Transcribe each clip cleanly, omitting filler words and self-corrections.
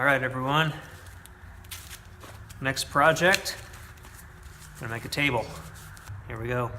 All right, everyone. Next project, I'm gonna make a table. Here we go.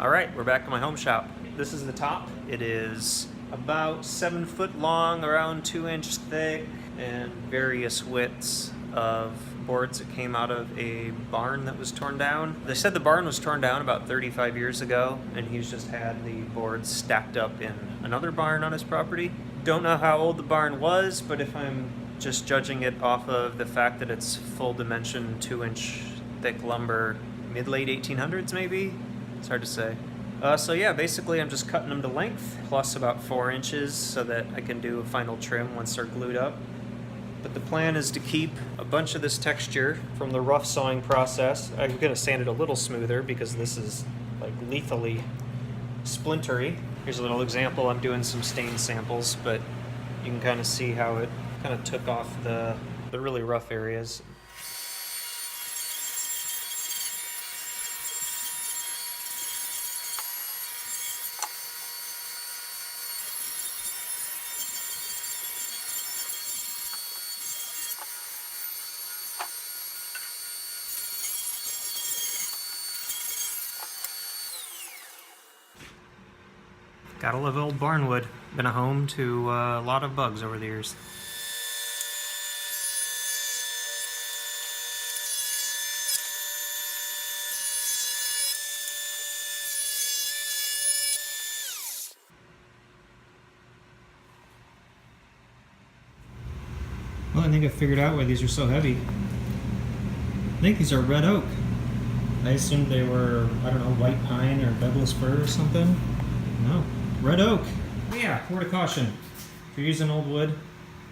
All right, we're back to my home shop. This is the top. It is about 7 foot long, around 2 inches thick, and various widths of boards that came out of a barn that was torn down. They said the barn was torn down about 35 years ago, and he's just had the boards stacked up in another barn on his property. Don't know how old the barn was, but if I'm just judging it off of the fact that it's full dimension 2-inch thick lumber, mid-late 1800s maybe? It's hard to say. So yeah, basically I'm just cutting them to length, plus about 4 inches so that I can do a final trim once they're glued up. But the plan is to keep a bunch of this texture from the rough sawing process. I'm going to sand it a little smoother because this is like lethally splintery. Here's a little example. I'm doing some stain samples, but you can kind of see how it kind of took off the really rough areas. Gotta love old barnwood. Been a home to a lot of bugs over the years. Well, I think I figured out why these are so heavy. I think these are red oak. I assumed they were, I don't know, white pine or Douglas fir or something. No. Red oak. Oh yeah, word of caution. If you're using old wood,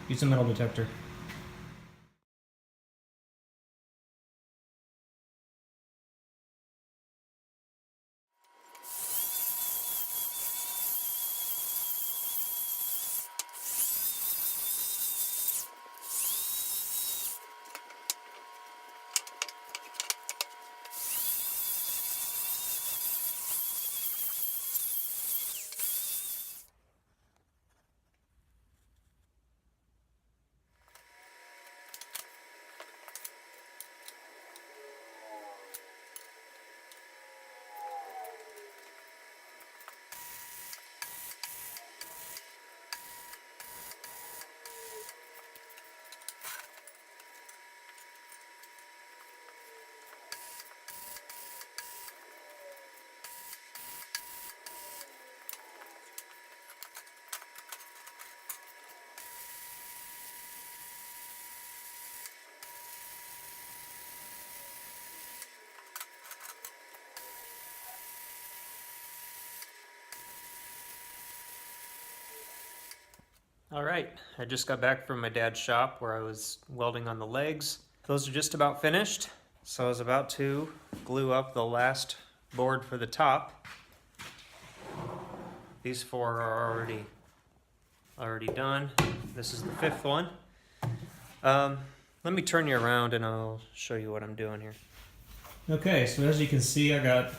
use a metal detector. All right, I just got back from my dad's shop where I was welding on the legs. Those are just about finished, so I was about to glue up the last board for the top. These four are already done. This is the fifth one. Let me turn you around and I'll show you what I'm doing here. Okay, so as you can see, I got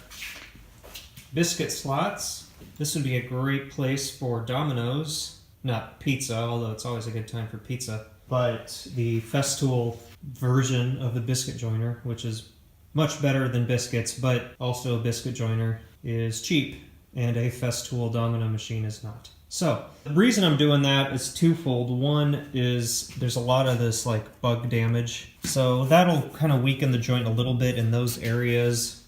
biscuit slots. This would be a great place for dominoes, not pizza, although it's always a good time for pizza, but the Festool version of the biscuit joiner, which is much better than biscuits, but also a biscuit joiner, is cheap, and a Festool domino machine is not. So, the reason I'm doing that is twofold. One is there's a lot of this like bug damage, so that'll kind of weaken the joint a little bit in those areas.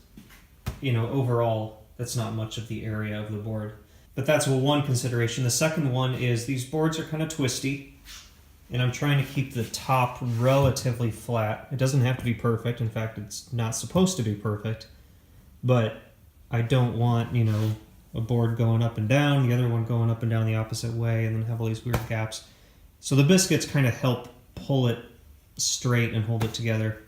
You know, overall, that's not much of the area of the board. But that's one consideration. The second one is these boards are kind of twisty, and I'm trying to keep the top relatively flat. It doesn't have to be perfect. In fact, it's not supposed to be perfect, but I don't want, you know, a board going up and down, the other one going up and down the opposite way, and then have all these weird gaps. So the biscuits kind of help pull it straight and hold it together.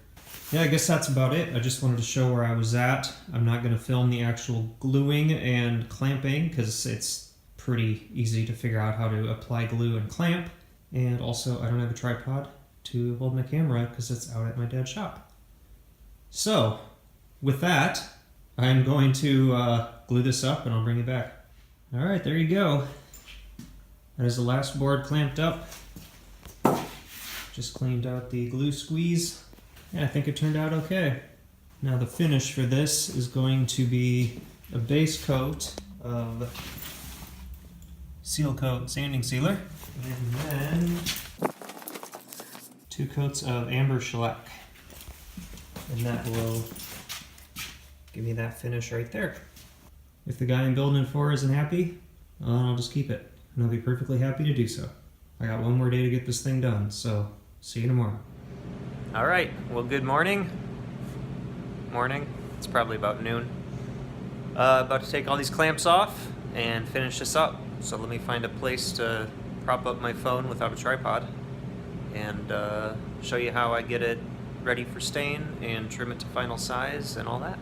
Yeah, I guess that's about it. I just wanted to show where I was at. I'm not going to film the actual gluing and clamping because it's pretty easy to figure out how to apply glue and clamp. And also, I don't have a tripod to hold my camera because it's out at my dad's shop. So, with that, I'm going to glue this up and I'll bring it back. All right, there you go. That is the last board clamped up. Just cleaned out the glue squeeze. Yeah, I think it turned out okay. Now the finish for this is going to be a base coat of seal coat sanding sealer, and then 2 coats of amber shellac. And that will give me that finish right there. If the guy I'm building it for isn't happy, I'll just keep it. And I'll be perfectly happy to do so. I got one more day to get this thing done, so see you tomorrow. All right, well, good morning. Morning, it's probably about noon. About to take all these clamps off and finish this up. So let me find a place to prop up my phone without a tripod and show you how I get it ready for stain and trim it to final size and all that.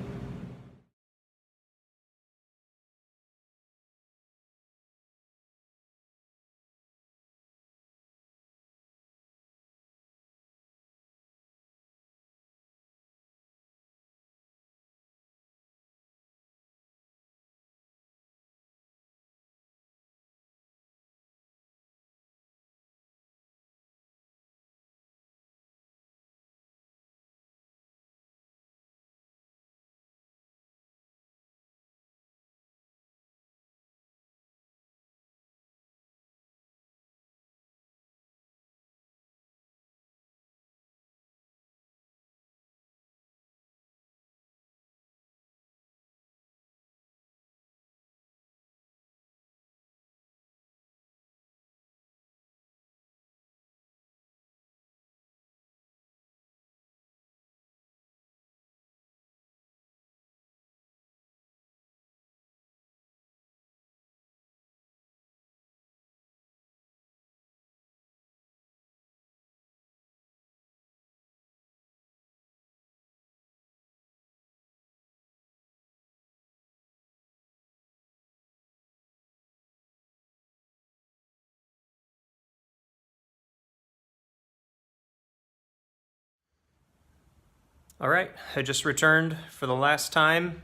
All right, I just returned for the last time,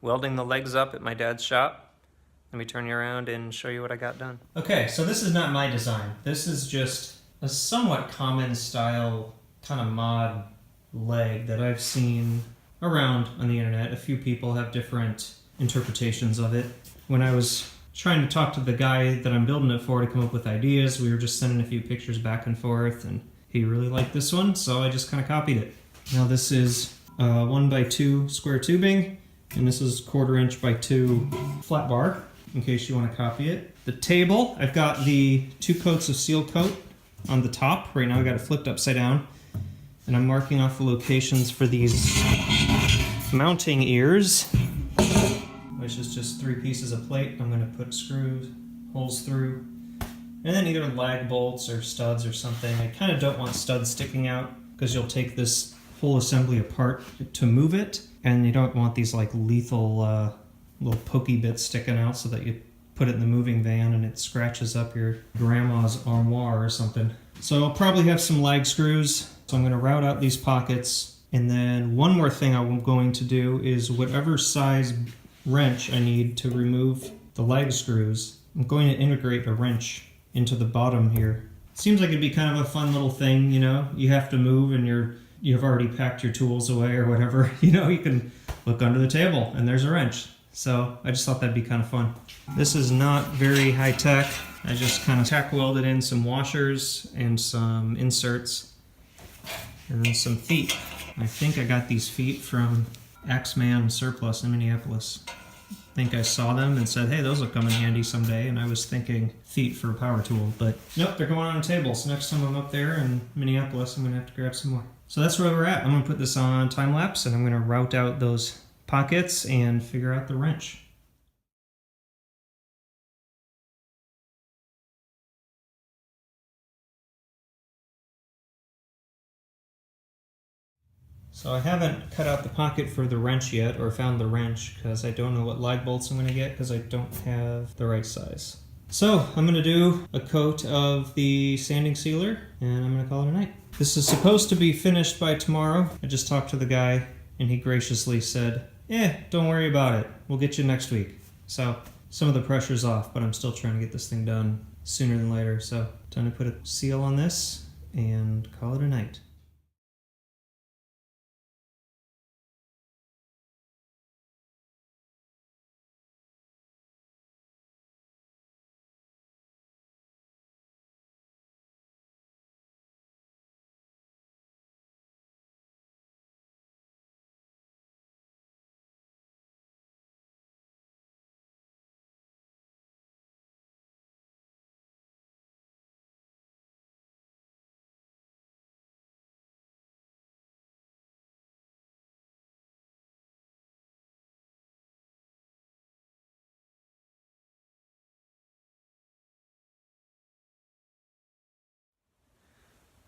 welding the legs up at my dad's shop. Let me turn you around and show you what I got done. Okay, so this is not my design. This is just a somewhat common style kind of mod leg that I've seen around on the internet. A few people have different interpretations of it. When I was trying to talk to the guy that I'm building it for to come up with ideas, we were just sending a few pictures back and forth, and he really liked this one, so I just kind of copied it. Now this is 1x2 square tubing, and this is 1/4 inch by 2 flat bar, in case you want to copy it. The table, I've got the 2 coats of seal coat on the top. Right now I got it flipped upside down, and I'm marking off the locations for these mounting ears, which is just 3 pieces of plate. I'm going to put screws, holes through, And then either lag bolts or studs or something. I kind of don't want studs sticking out because you'll take this whole assembly apart to move it, and you don't want these like lethal little pokey bits sticking out so that you put it in the moving van and it scratches up your grandma's armoire or something. So I'll probably have some lag screws. So I'm going to route out these pockets, and then one more thing I'm going to do is whatever size wrench I need to remove the lag screws, I'm going to integrate a wrench into the bottom here. Seems like it'd be kind of a fun little thing, you know. You have to move and you've already packed your tools away or whatever. You know, you can look under the table and there's a wrench. So I just thought that'd be kind of fun. This is not very high tech. I just kind of tack welded in some washers and some inserts and then some feet. I think I got these feet from Axeman Surplus in Minneapolis. I think I saw them and said, hey, those will come in handy someday, and I was thinking feet for a power tool, but nope, they're going on a table, so next time I'm up there in Minneapolis, I'm going to have to grab some more. So that's where we're at. I'm going to put this on time-lapse, and I'm going to route out those pockets and figure out the wrench. So I haven't cut out the pocket for the wrench yet, or found the wrench, because I don't know what lag bolts I'm going to get, because I don't have the right size. So I'm going to do a coat of the sanding sealer, and I'm going to call it a night. This is supposed to be finished by tomorrow. I just talked to the guy, and he graciously said, don't worry about it. We'll get you next week. So some of the pressure's off, but I'm still trying to get this thing done sooner than later. So time to put a seal on this and call it a night.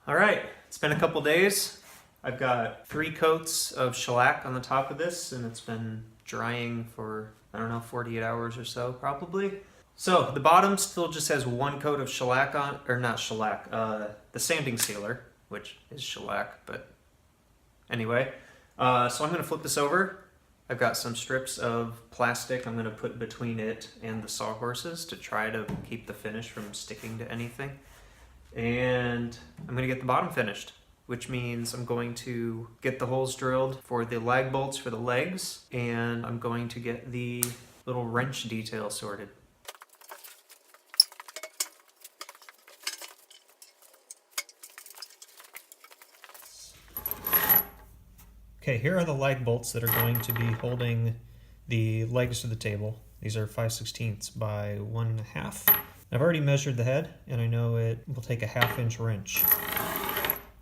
All right, it's been a couple days. I've got 3 coats of shellac on the top of this, and it's been drying for, I don't know, 48 hours or so, probably. So the bottom still just has 1 coat of shellac on, or not shellac, the sanding sealer, which is shellac, but anyway. So I'm gonna flip this over. I've got some strips of plastic I'm gonna put between it and the sawhorses to try to keep the finish from sticking to anything. And I'm going to get the bottom finished, which means I'm going to get the holes drilled for the lag bolts for the legs, and I'm going to get the little wrench detail sorted. Okay, here are the lag bolts that are going to be holding the legs to the table. These are 5/16 by 1.5. I've already measured the head, and I know it will take a 1/2-inch wrench.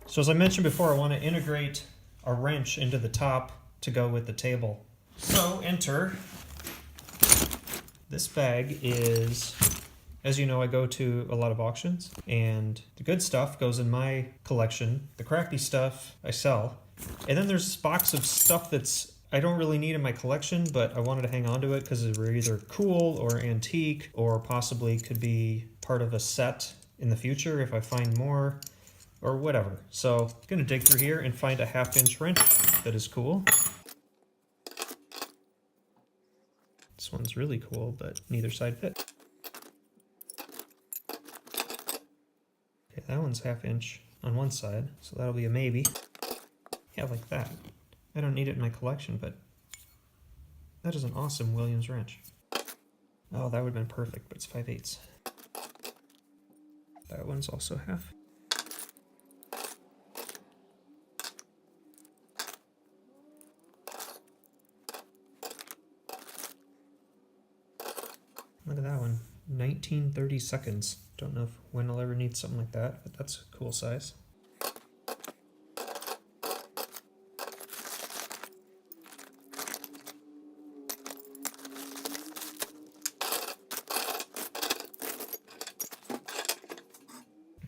So as I mentioned before, I want to integrate a wrench into the top to go with the table. So enter. This bag is, as you know, I go to a lot of auctions, and the good stuff goes in my collection. The crappy stuff I sell. And then there's this box of stuff that's I don't really need in my collection, but I wanted to hang on to it because it's either cool or antique, or possibly could be part of a set in the future if I find more, or whatever. So I'm going to dig through here and find a 1/2-inch wrench that is cool. This one's really cool, but neither side fit. Okay, that one's 1/2-inch on one side, so that'll be a maybe. Yeah, like that. I don't need it in my collection, but that is an awesome Williams wrench. Oh, that would have been perfect, but it's 5/8. That one's also 1/2. Look at that one, 1930 seconds. Don't know when I'll ever need something like that, but that's a cool size.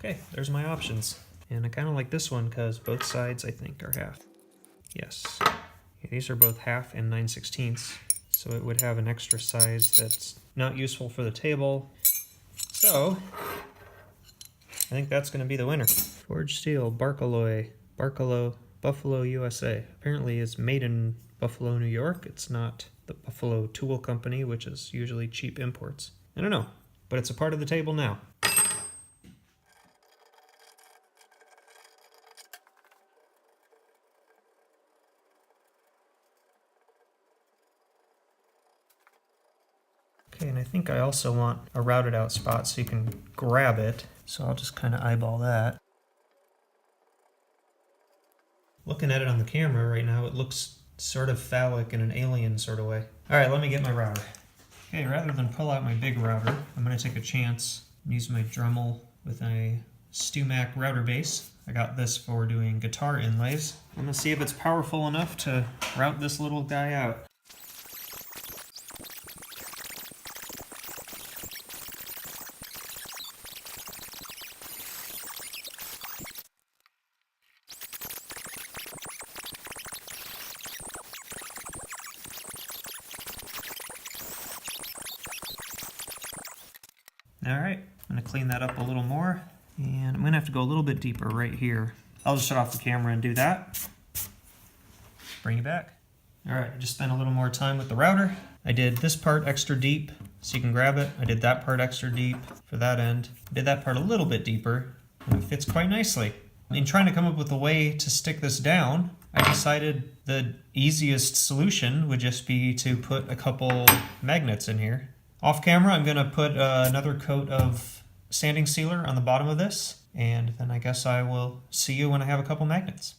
Okay, there's my options. And I kind of like this one because both sides, I think, are half. Yes. Yeah, these are both half and 9/16, so it would have an extra size that's not useful for the table. So, I think that's going to be the winner. Forged steel, Barkalloy, Buffalo, USA. Apparently is made in Buffalo, New York. It's not the Buffalo Tool Company, which is usually cheap imports. I don't know, but it's a part of the table now. Okay, and I think I also want a routed out spot so you can grab it. So I'll just kind of eyeball that. Looking at it on the camera right now, it looks sort of phallic in an alien sort of way. All right, let me get my router. Okay, rather than pull out my big router, I'm going to take a chance and use my Dremel with a StewMac router base. I got this for doing guitar inlays. I'm going to see if it's powerful enough to route this little guy out. Alright, I'm going to clean that up a little more, and I'm going to have to go a little bit deeper right here. I'll just shut off the camera and do that. Bring you back. Alright, I just spent a little more time with the router. I did this part extra deep so you can grab it. I did that part extra deep for that end. I did that part a little bit deeper, and it fits quite nicely. In trying to come up with a way to stick this down, I decided the easiest solution would just be to put a couple magnets in here. Off camera, I'm going to put another coat of sanding sealer on the bottom of this, and then I guess I will see you when I have a couple magnets.